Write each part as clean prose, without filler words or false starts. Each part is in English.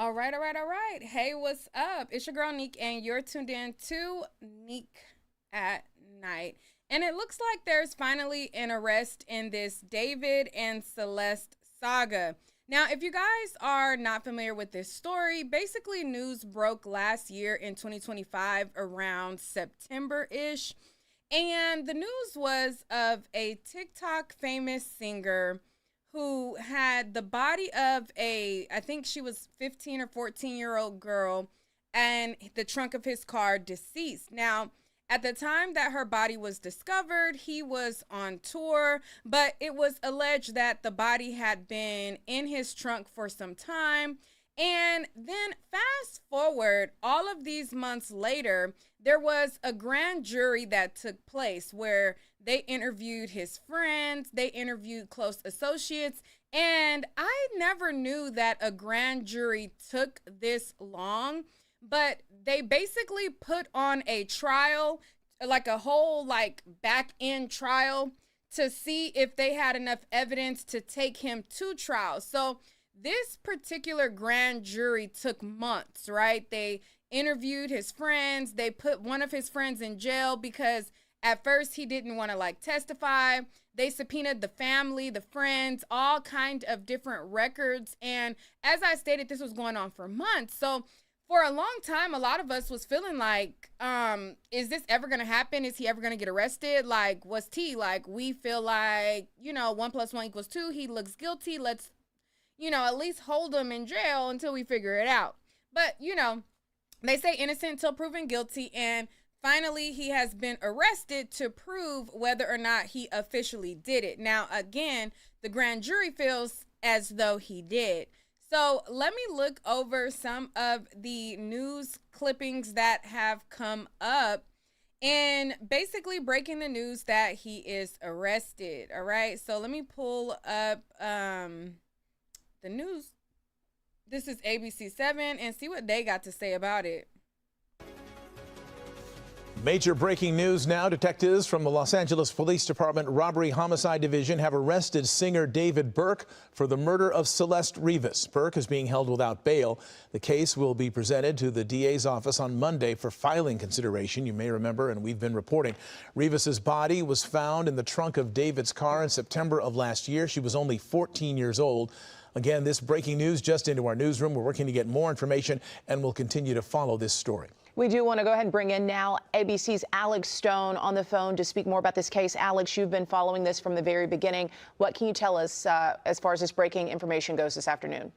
All right, all right, all right. Hey, what's up? It's your girl Neek, and you're tuned in to Neek at Night. And it looks like there's finally an arrest in this David and Celeste saga. Now, if you guys are not familiar with this story, basically news broke last year in 2025 around September ish. And the news was of a TikTok famous singer who had the body of I think she was 15 or 14-year-old girl, and the trunk of his car deceased. Now, at the time that her body was discovered, he was on tour, but it was alleged that the body had been in his trunk for some time. And then fast forward all of these months later, there was a grand jury that took place where they interviewed his friends, they interviewed close associates, and I never knew that a grand jury took this long, but they basically put on a trial, like a whole back end trial to see if they had enough evidence to take him to trial. So this particular grand jury took months, right? They interviewed his friends. They put one of his friends in jail because at first he didn't want to testify. They subpoenaed the family, the friends, all kind of different records. And as I stated, this was going on for months. So for a long time, a lot of us was feeling like, is this ever going to happen? Is he ever going to get arrested? What's T? We feel like, 1+1=2. He looks guilty. Let's, at least hold him in jail until we figure it out. But, they say innocent until proven guilty. And finally, he has been arrested to prove whether or not he officially did it. Now, again, the grand jury feels as though he did. So let me look over some of the news clippings that have come up and basically breaking the news that he is arrested. All right. So let me pull up the news. This is ABC7 and see what they got to say about it. Major breaking news now. Detectives from the Los Angeles Police Department Robbery Homicide Division have arrested singer David Burke for the murder of Celeste Rivas. Burke is being held without bail. The case will be presented to the DA's office on Monday for filing consideration. You may remember, and we've been reporting, Rivas's body was found in the trunk of David's car in September of last year. She was only 14 years old. Again, this breaking news just into our newsroom. We're working to get more information, and we'll continue to follow this story. We do want to go ahead and bring in now ABC's Alex Stone on the phone to speak more about this case. Alex, you've been following this from the very beginning. What can you tell us as far as this breaking information goes this afternoon?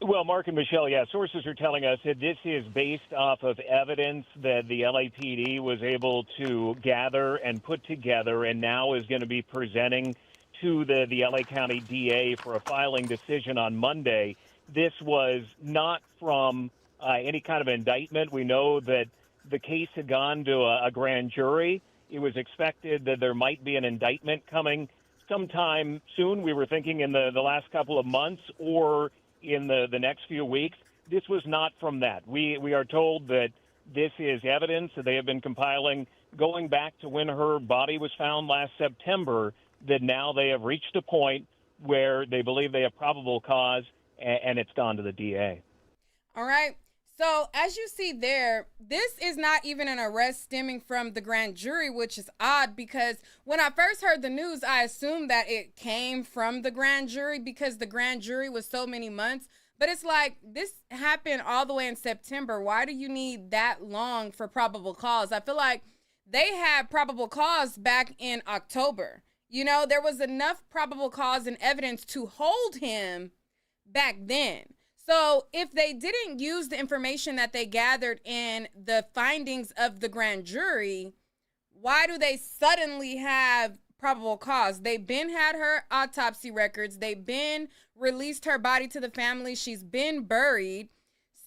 Well, Mark and Michelle, sources are telling us that this is based off of evidence that the LAPD was able to gather and put together and now is going to be presenting to the LA County DA for a filing decision on Monday. This was not from any kind of indictment. We know that the case had gone to a grand jury. It was expected that there might be an indictment coming sometime soon. We were thinking in the last couple of months or in the next few weeks. This was not from that. We are told that this is evidence that they have been compiling going back to when her body was found last September, that now they have reached a point where they believe they have probable cause, and it's gone to the DA. All right. So as you see there, this is not even an arrest stemming from the grand jury, which is odd because when I first heard the news, I assumed that it came from the grand jury because the grand jury was so many months. But it's like this happened all the way in September. Why do you need that long for probable cause? I feel like they had probable cause back in October. There was enough probable cause and evidence to hold him back then. So if they didn't use the information that they gathered in the findings of the grand jury, why do they suddenly have probable cause? They've been had her autopsy records. They've been released her body to the family. She's been buried.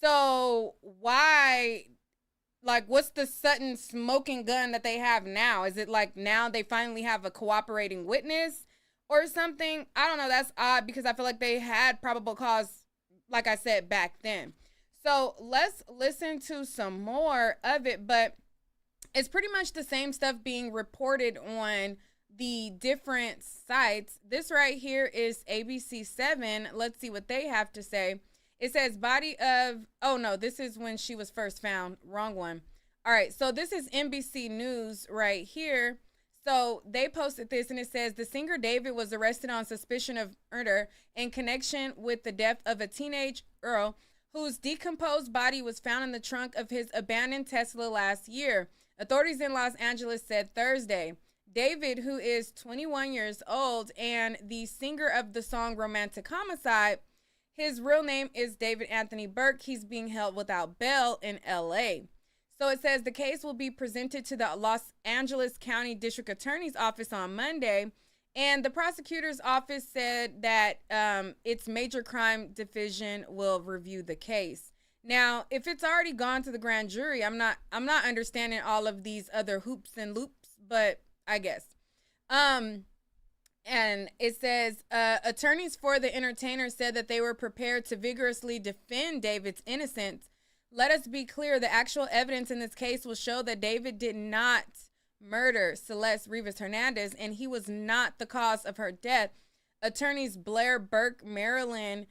So why, what's the sudden smoking gun that they have now? Is it now they finally have a cooperating witness or something? I don't know. That's odd because I feel like they had probable cause, like I said, back then. So let's listen to some more of it, but it's pretty much the same stuff being reported on the different sites. This right here is ABC7. Let's see what they have to say. It says body of, oh no, this is when she was first found. Wrong one. All right, so this is NBC News right here. So they posted this, and it says the singer David was arrested on suspicion of murder in connection with the death of a teenage girl whose decomposed body was found in the trunk of his abandoned Tesla last year. Authorities in Los Angeles said Thursday. David, who is 21 years old and the singer of the song Romantic Homicide, his real name is David Anthony Burke. He's being held without bail in LA. So it says the case will be presented to the Los Angeles County District Attorney's Office on Monday. And the prosecutor's office said that its major crime division will review the case. Now, if it's already gone to the grand jury, I'm not understanding all of these other hoops and loops, but I guess. And it says attorneys for the entertainer said that they were prepared to vigorously defend David's innocence. Let us be clear, the actual evidence in this case will show that David did not murder Celeste Rivas Hernandez, and he was not the cause of her death. Attorneys Blair Burke, Marilyn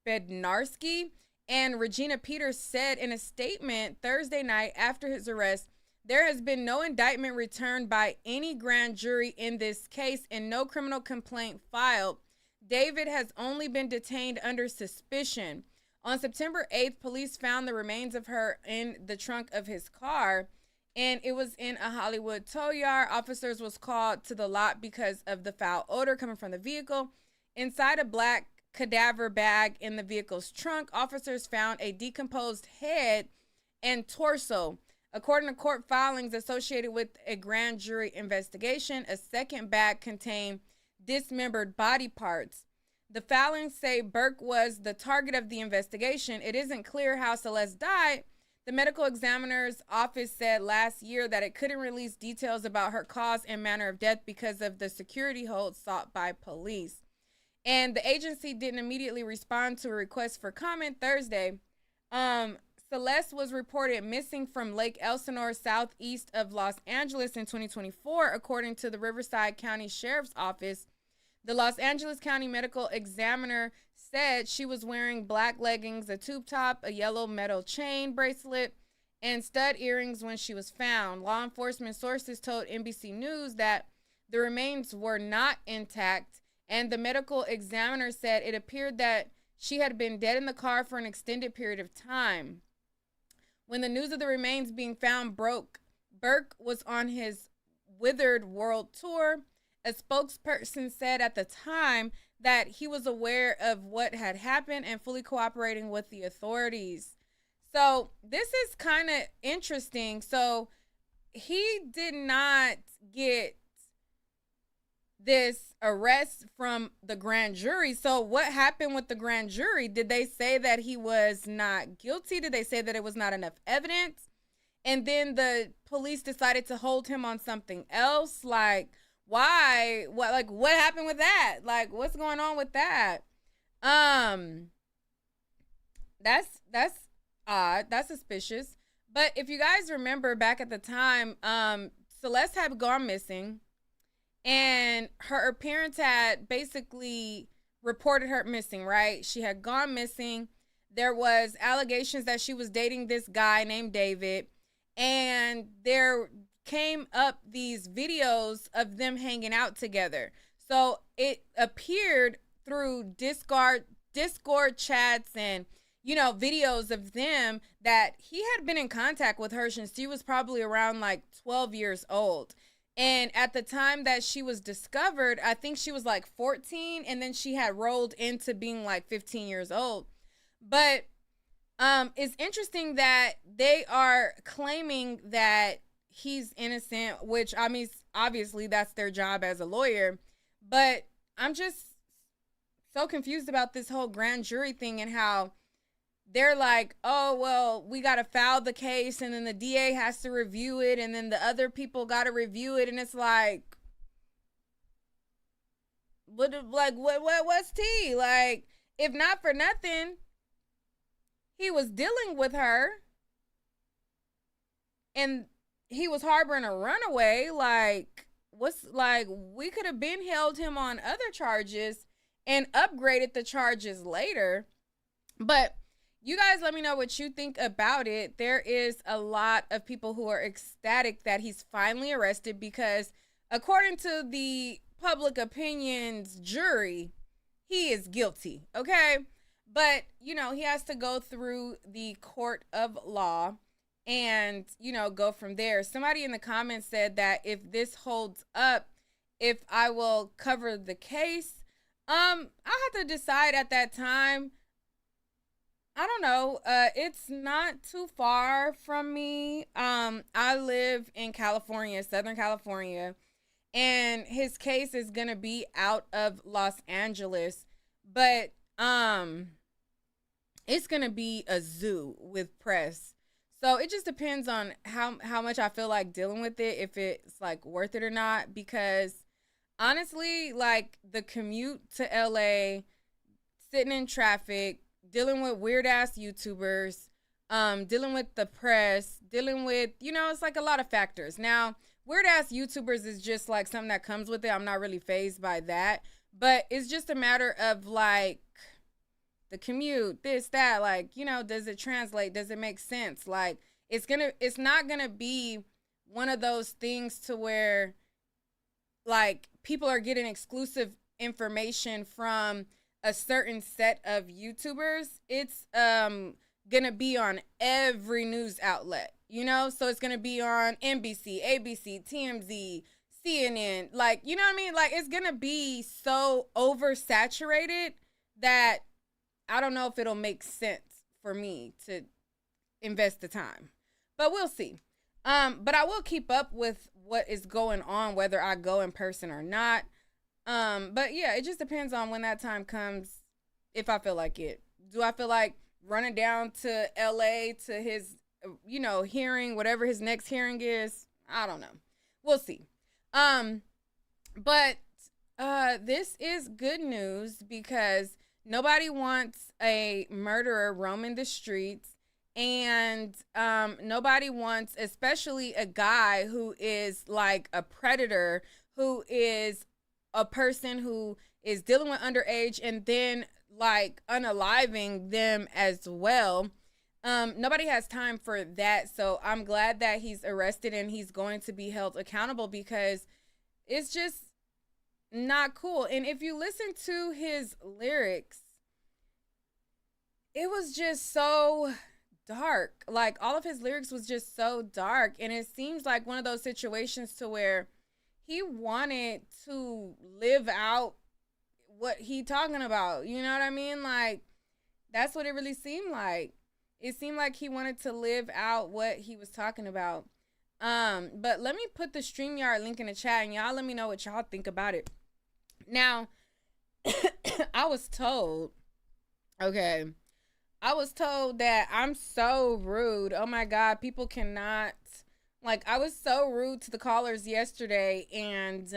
Bednarski, and Regina Peters said in a statement Thursday night after his arrest, there has been no indictment returned by any grand jury in this case and no criminal complaint filed. David has only been detained under suspicion. On September 8th, police found the remains of her in the trunk of his car, and it was in a Hollywood tow yard. Officers was called to the lot because of the foul odor coming from the vehicle. Inside a black cadaver bag in the vehicle's trunk, officers found a decomposed head and torso. According to court filings associated with a grand jury investigation, a second bag contained dismembered body parts. The filings say Burke was the target of the investigation. It isn't clear how Celeste died. The medical examiner's office said last year that it couldn't release details about her cause and manner of death because of the security hold sought by police. And the agency didn't immediately respond to a request for comment Thursday. Celeste was reported missing from Lake Elsinore, southeast of Los Angeles in 2024, according to the Riverside County Sheriff's Office. The Los Angeles County Medical Examiner said she was wearing black leggings, a tube top, a yellow metal chain bracelet, and stud earrings when she was found. Law enforcement sources told NBC News that the remains were not intact, and the medical examiner said it appeared that she had been dead in the car for an extended period of time. When the news of the remains being found broke, Burke was on his Withered World Tour. A spokesperson said at the time that he was aware of what had happened and fully cooperating with the authorities. So this is kind of interesting. So he did not get this arrest from the grand jury. So what happened with the grand jury? Did they say that he was not guilty? Did they say that it was not enough evidence? And then the police decided to hold him on something else? Like, why? What happened with that? Like, what's going on with that? That's odd. That's suspicious. But if you guys remember back at the time, Celeste had gone missing, and her parents had basically reported her missing, right? She had gone missing. There was allegations that she was dating this guy named David, and there came up these videos of them hanging out together. So it appeared through Discord chats and, videos of them that he had been in contact with her since she was probably around like 12 years old. And at the time that she was discovered, I think she was like 14, and then she had rolled into being like 15 years old. But it's interesting that they are claiming that he's innocent, which, I mean, obviously that's their job as a lawyer. But I'm just so confused about this whole grand jury thing and how they're like, oh, well, we got to file the case, and then the DA has to review it, and then the other people got to review it. And it's like, what's tea? Like, if not for nothing, he was dealing with her and he was harboring a runaway. We could have been held him on other charges and upgraded the charges later. But you guys let me know what you think about it. There is a lot of people who are ecstatic that he's finally arrested because according to the public opinion's jury, he is guilty, okay? But, you know, he has to go through the court of law and, you know, go from there. Somebody in the comments said that if this holds up, if I will cover the case. I have to decide at that time. I don't know. It's not too far from me. I live in California, Southern California, and his case is gonna be out of Los Angeles, but it's gonna be a zoo with press. So it just depends on how much I feel like dealing with it, if it's like worth it or not, because honestly, like the commute to LA, sitting in traffic, dealing with weird ass YouTubers, dealing with the press, dealing with, you know, it's like a lot of factors. Now, weird ass YouTubers is just like something that comes with it. I'm not really fazed by that, but it's just a matter of like the commute, this, that, like, you know, does it translate? Does it make sense? Like, it's not gonna be one of those things to where like people are getting exclusive information from a certain set of YouTubers. It's gonna be on every news outlet, you know? So it's gonna be on NBC, ABC, TMZ, CNN, like, you know what I mean? Like, it's gonna be so oversaturated that I don't know if it'll make sense for me to invest the time, but we'll see. But I will keep up with what is going on, whether I go in person or not. But yeah, it just depends on when that time comes, if I feel like it. Do I feel like running down to LA to his, you know, hearing, whatever his next hearing is? I don't know. We'll see. But this is good news because nobody wants a murderer roaming the streets. And nobody wants, especially a guy who is like a predator, who is a person who is dealing with underage and then like unaliving them as well. Nobody has time for that. So I'm glad that he's arrested and he's going to be held accountable because it's just not cool. And if you listen to his lyrics, it was just so dark. Like, all of his lyrics was just so dark, and it seems like one of those situations to where he wanted to live out what he talking about, you know what I mean? Like, that's what it really seemed like. It seemed like he wanted to live out what he was talking about. But let me put the StreamYard link in the chat, and y'all let me know what y'all think about it. Now, I was told that I'm so rude. Oh my God, people cannot, like, I was so rude to the callers yesterday. And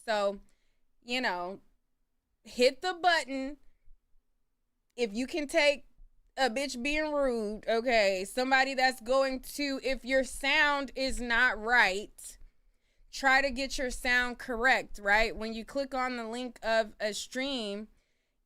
so, you know, hit the button if you can take a bitch being rude, okay? Somebody that's going to, if your sound is not right, try to get your sound correct, right? When you click on the link of a stream,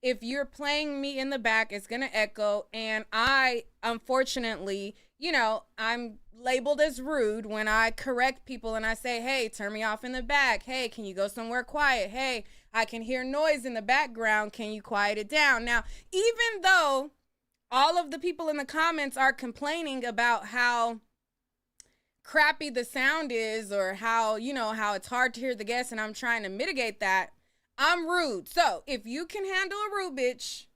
if you're playing me in the back, it's going to echo. And I, unfortunately, you know, I'm labeled as rude when I correct people and I say, hey, turn me off in the back. Hey, can you go somewhere quiet? Hey, I can hear noise in the background. Can you quiet it down? Now, even though all of the people in the comments are complaining about how crappy the sound is or how, you know, how it's hard to hear the guests and I'm trying to mitigate that, I'm rude. So if you can handle a rude bitch,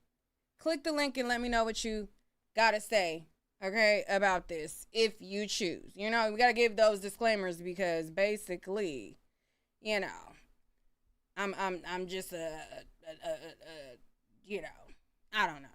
click the link and let me know what you gotta say, okay, about this, if you choose. You know, we gotta give those disclaimers because basically, you know, I'm just you know, I don't know.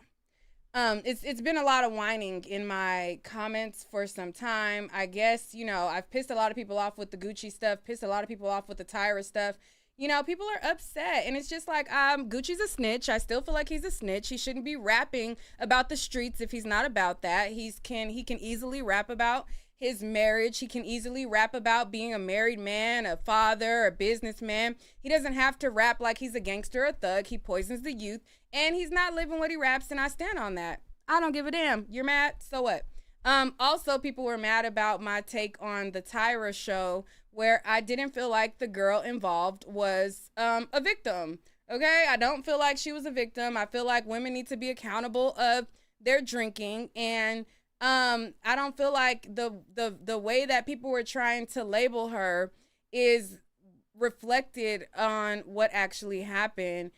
It's been a lot of whining in my comments for some time. I guess, you know, I've pissed a lot of people off with the Gucci stuff, pissed a lot of people off with the Tyra stuff. You know, people are upset, and it's just like, Gucci's a snitch. I still feel like he's a snitch. He shouldn't be rapping about the streets if he's not about that. He can easily rap about his marriage. He can easily rap about being a married man, a father, a businessman. He doesn't have to rap like he's a gangster or a thug. He poisons the youth, and he's not living what he raps, and I stand on that. I don't give a damn. You're mad? So what? Also, people were mad about my take on the Tyra show, where I didn't feel like the girl involved was a victim. Okay, I don't feel like she was a victim. I feel like women need to be accountable of their drinking, and I don't feel like the way that people were trying to label her is reflected on what actually happened,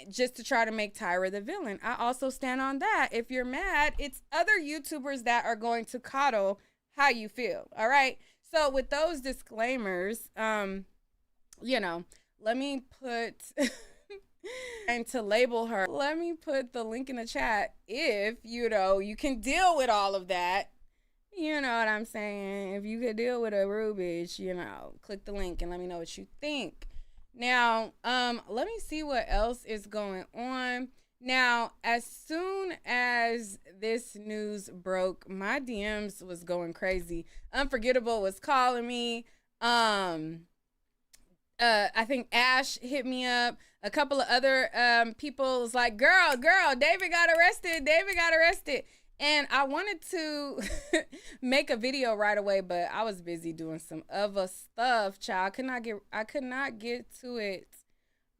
just to try to make Tyra the villain. I also stand on that. If you're mad, it's other YouTubers that are going to coddle how you feel. All right. So with those disclaimers, you know, let me put and to label her, let me put the link in the chat if, you know, you can deal with all of that. You know what I'm saying? If you could deal with a rubbish, you know, click the link and let me know what you think. Now, let me see what else is going on. Now, as soon as this news broke, my DMs was going crazy. Unforgettable was calling me. I think Ash hit me up. A couple of other people was like, girl, David got arrested. And I wanted to make a video right away, but I was busy doing some other stuff, child. I could not get to it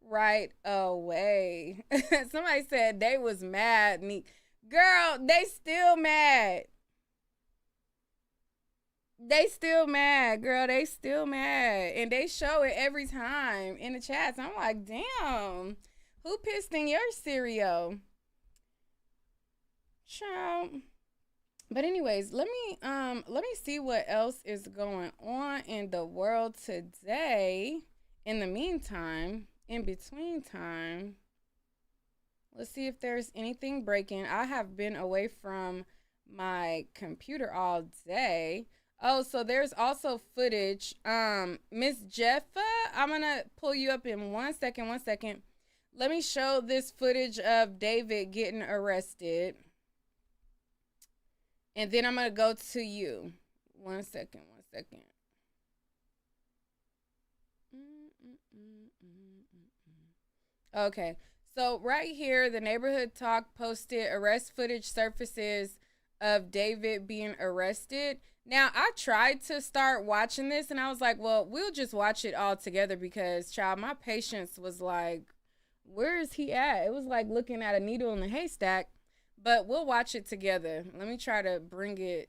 right away. Somebody said they was mad. Girl, they still mad. They still mad, girl. They still mad. And they show it every time in the chats. I'm like, damn, who pissed in your cereal? Child. But anyways, let me see what else is going on in the world today. In the meantime, in between time, let's see if there's anything breaking. I have been away from my computer all day. Oh, so there's also footage. Miss Jeffa, I'm gonna pull you up in 1 second. Let me show this footage of David getting arrested. And then I'm going to go to you. 1 second. Okay. So right here, the Neighborhood Talk posted arrest footage surfaces of David being arrested. Now, I tried to start watching this, and I was like, well, we'll just watch it all together because, child, my patience was like, where is he at? It was like looking at a needle in a haystack. But we'll watch it together. Let me try to bring it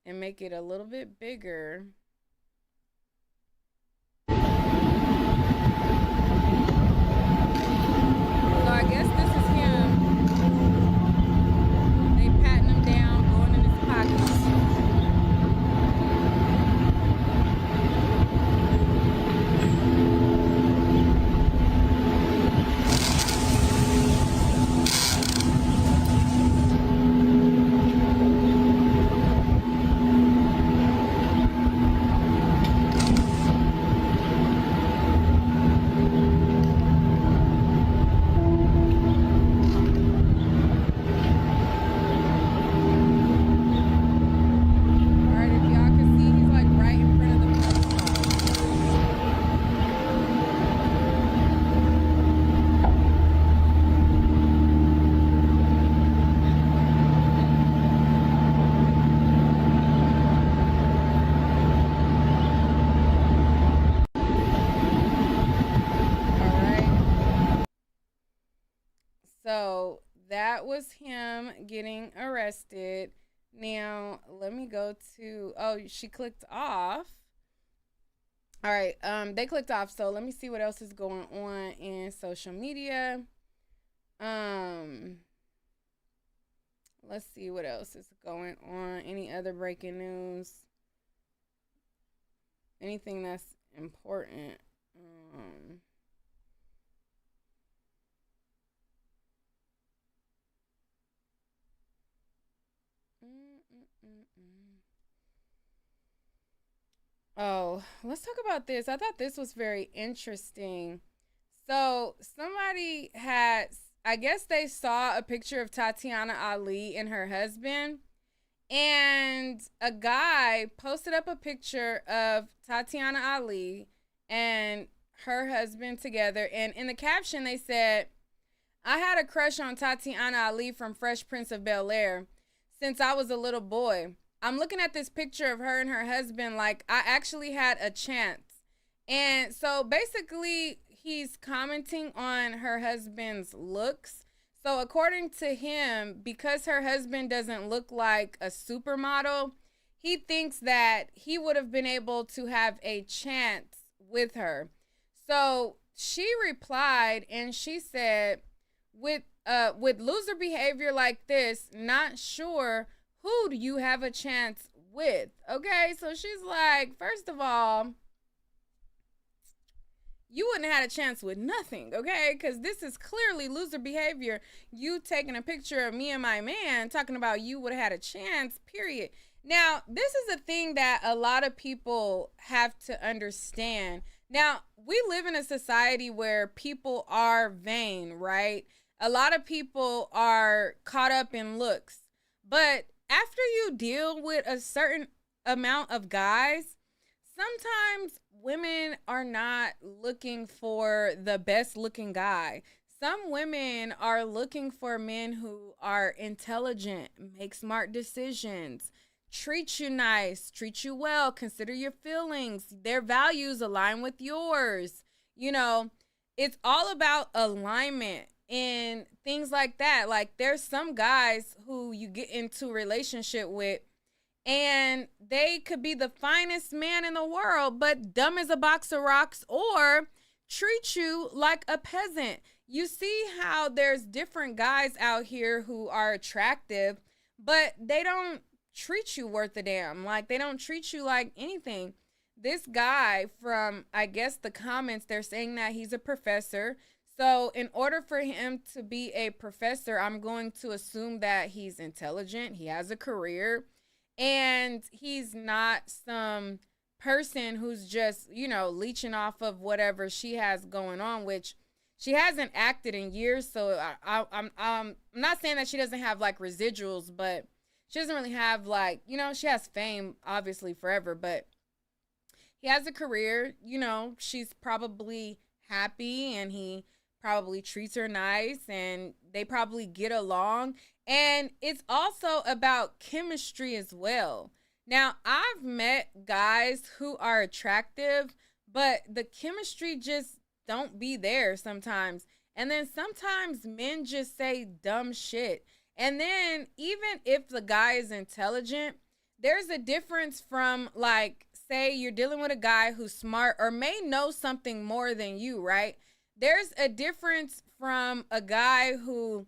and make it a little bit bigger. So I guess this is him. They patting him down, going in his pockets. So that was him getting arrested. Now, let me go to, oh, she clicked off. All right, they clicked off. So let me see what else is going on in social media. Let's see what else is going on. Any other breaking news? Anything that's important? Oh, let's talk about this. I thought this was very interesting. So somebody had, I guess they saw a picture of Tatyana Ali and her husband, and a guy posted up a picture of Tatyana Ali and her husband together, and in the caption they said, I had a crush on Tatyana Ali from Fresh Prince of Bel-Air since I was a little boy. I'm looking at this picture of her and her husband like I actually had a chance. And so basically he's commenting on her husband's looks. So according to him, because her husband doesn't look like a supermodel, he thinks that he would have been able to have a chance with her. So she replied and she said, with loser behavior like this, not sure who do you have a chance with. Okay, so she's like, first of all, you wouldn't have had a chance with nothing, okay? Because this is clearly loser behavior. You taking a picture of me and my man talking about you would have had a chance, period. Now, this is a thing that a lot of people have to understand. Now, we live in a society where people are vain, right? A lot of people are caught up in looks. But after you deal with a certain amount of guys, sometimes women are not looking for the best looking guy. Some women are looking for men who are intelligent, make smart decisions, treat you nice, treat you well, consider your feelings, their values align with yours. You know, it's all about alignment and things like that. Like there's some guys who you get into a relationship with and they could be the finest man in the world, but dumb as a box of rocks or treat you like a peasant. You see how there's different guys out here who are attractive, but they don't treat you worth a damn. Like they don't treat you like anything. This guy, from I guess the comments, they're saying that he's a professor. So in order for him to be a professor, I'm going to assume that he's intelligent, he has a career, and he's not some person who's just, you know, leeching off of whatever she has going on, which she hasn't acted in years. So I'm not saying that she doesn't have like residuals, but she doesn't really have like, you know, she has fame obviously forever, but he has a career, you know, she's probably happy and he probably treats her nice and they probably get along. And it's also about chemistry as well. Now, I've met guys who are attractive, but the chemistry just don't be there sometimes. And then sometimes men just say dumb shit. And then even if the guy is intelligent, there's a difference from like, say you're dealing with a guy who's smart or may know something more than you, right? There's a difference from a guy who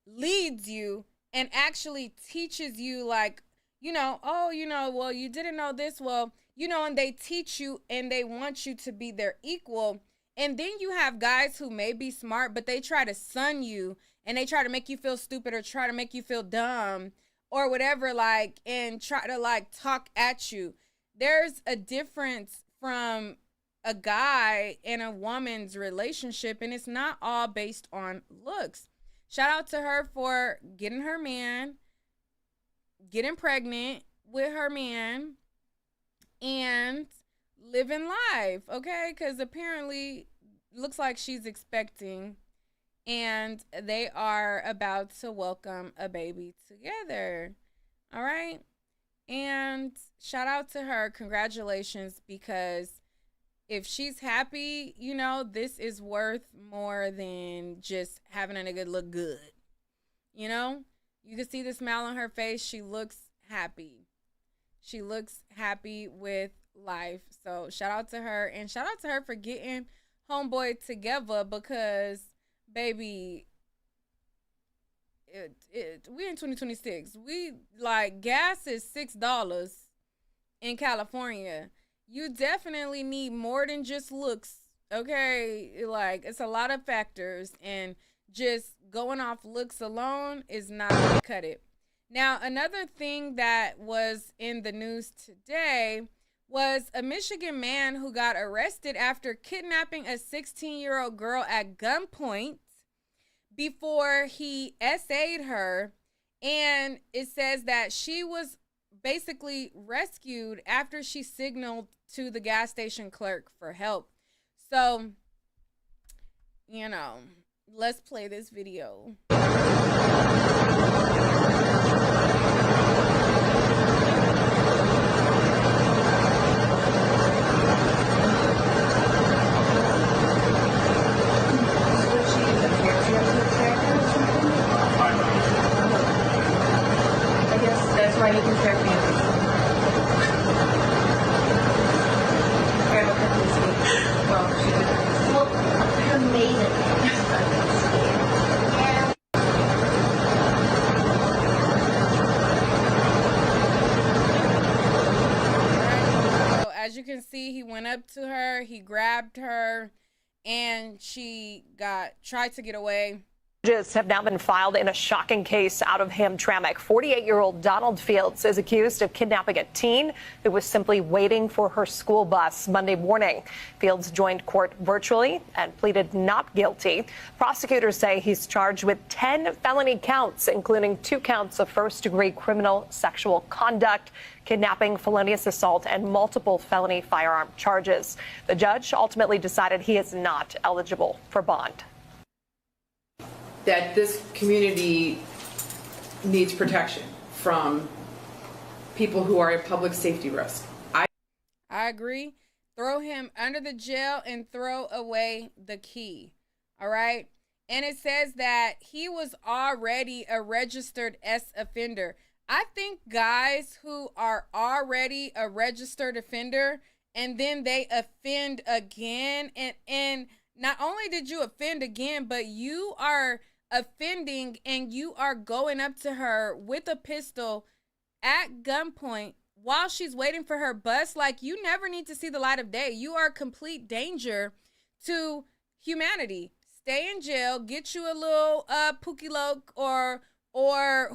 leads you and actually teaches you like, you know, oh, you know, well, you didn't know this. Well, you know, and they teach you and they want you to be their equal. And then you have guys who may be smart, but they try to sun you and they try to make you feel stupid or try to make you feel dumb or whatever, like, and try to like talk at you. There's a difference from a guy and a woman's relationship, and it's not all based on looks. Shout out to her for getting her man, getting pregnant with her man, and living life, okay? Because apparently looks like she's expecting, and they are about to welcome a baby together, all right? And shout out to her, congratulations, because if she's happy, you know, this is worth more than just having a nigga look good. You know, you can see the smile on her face. She looks happy. She looks happy with life. So shout out to her, and shout out to her for getting homeboy together because, baby, we in 2026. We like gas is $6 in California. You definitely need more than just looks, okay? Like, it's a lot of factors, and just going off looks alone is not going to cut it. Now, another thing that was in the news today was a Michigan man who got arrested after kidnapping a 16-year-old girl at gunpoint before he SA'd her, and it says that she was basically rescued after she signaled to the gas station clerk for help. So, you know, let's play this video. I guess that's why you can track me. Well, she did. Well, her maiden. So as you can see, he went up to her, he grabbed her, and she tried to get away. Charges have now been filed in a shocking case out of Hamtramck. 48-year-old Donald Fields is accused of kidnapping a teen who was simply waiting for her school bus Monday morning. Fields joined court virtually and pleaded not guilty. Prosecutors say he's charged with 10 felony counts, including 2 counts of first-degree criminal sexual conduct, kidnapping, felonious assault, and multiple felony firearm charges. The judge ultimately decided he is not eligible for bond. That this community needs protection from people who are a public safety risk. I agree. Throw him under the jail and throw away the key. All right. And it says that he was already a registered S offender. I think guys who are already a registered offender and then they offend again, and not only did you offend again, but you are offending and you are going up to her with a pistol at gunpoint while she's waiting for her bus. Like, you never need to see the light of day. You are a complete danger to humanity. Stay in jail, get you a little Pookie Loke or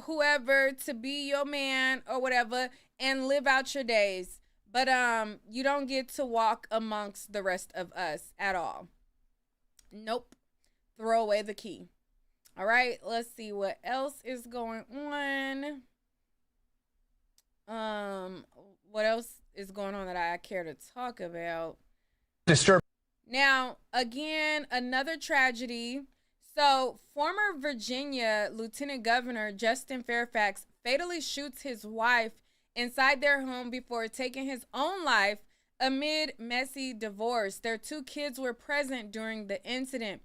whoever to be your man or whatever, and live out your days. But you don't get to walk amongst the rest of us at all. Nope. Throw away the key. All right, let's see what else is going on. What else is going on that I care to talk about? Now, again, another tragedy. So, former Virginia Lieutenant Governor Justin Fairfax fatally shoots his wife inside their home before taking his own life amid messy divorce. Their 2 kids were present during the incident.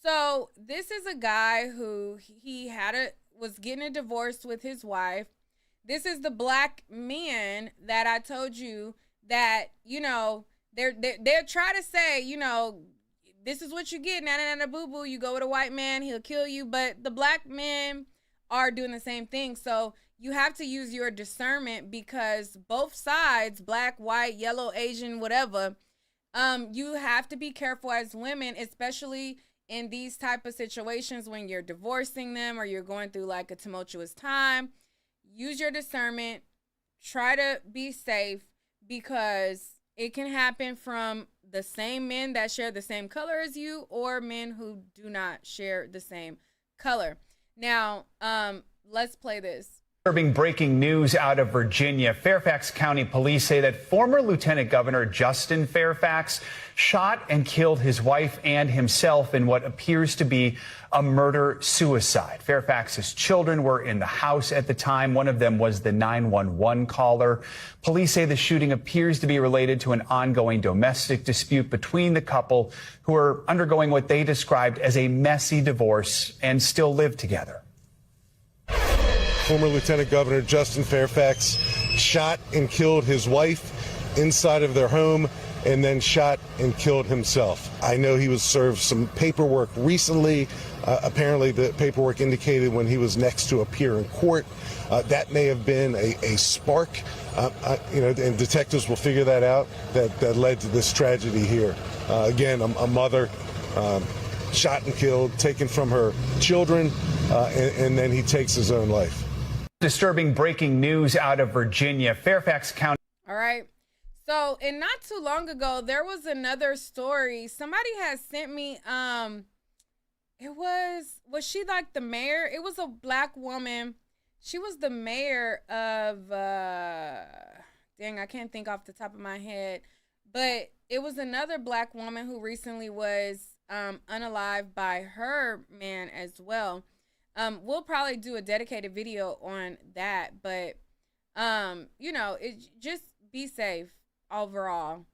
So this is a guy who was getting a divorce with his wife. This is the black men that I told you that, you know, they're try to say, you know, this is what you get, na boo boo. You go with a white man, he'll kill you. But the black men are doing the same thing. So you have to use your discernment, because both sides, black, white, yellow, Asian, whatever, you have to be careful as women, especially in these type of situations when you're divorcing them or you're going through like a tumultuous time. Use your discernment. Try to be safe, because it can happen from the same men that share the same color as you or men who do not share the same color. Now, let's play this. Disturbing breaking news out of Virginia. Fairfax County police say that former Lieutenant Governor Justin Fairfax shot and killed his wife and himself in what appears to be a murder-suicide. Fairfax's children were in the house at the time. One of them was the 911 caller. Police say the shooting appears to be related to an ongoing domestic dispute between the couple, who are undergoing what they described as a messy divorce and still live together. Former Lieutenant Governor Justin Fairfax shot and killed his wife inside of their home, and then shot and killed himself. I know he was served some paperwork recently. Apparently the paperwork indicated when he was next to appear in court. That may have been a spark, and detectives will figure that out, that led to this tragedy here. Again, a mother shot and killed, taken from her children, and then he takes his own life. Disturbing breaking news out of Virginia. Fairfax County. All right. So, and not too long ago, there was another story. Somebody has sent me, was she like the mayor? It was a black woman. She was the mayor of, dang, I can't think off the top of my head. But it was another black woman who recently was unalived by her man as well. We'll probably do a dedicated video on that, but you know, just be safe overall.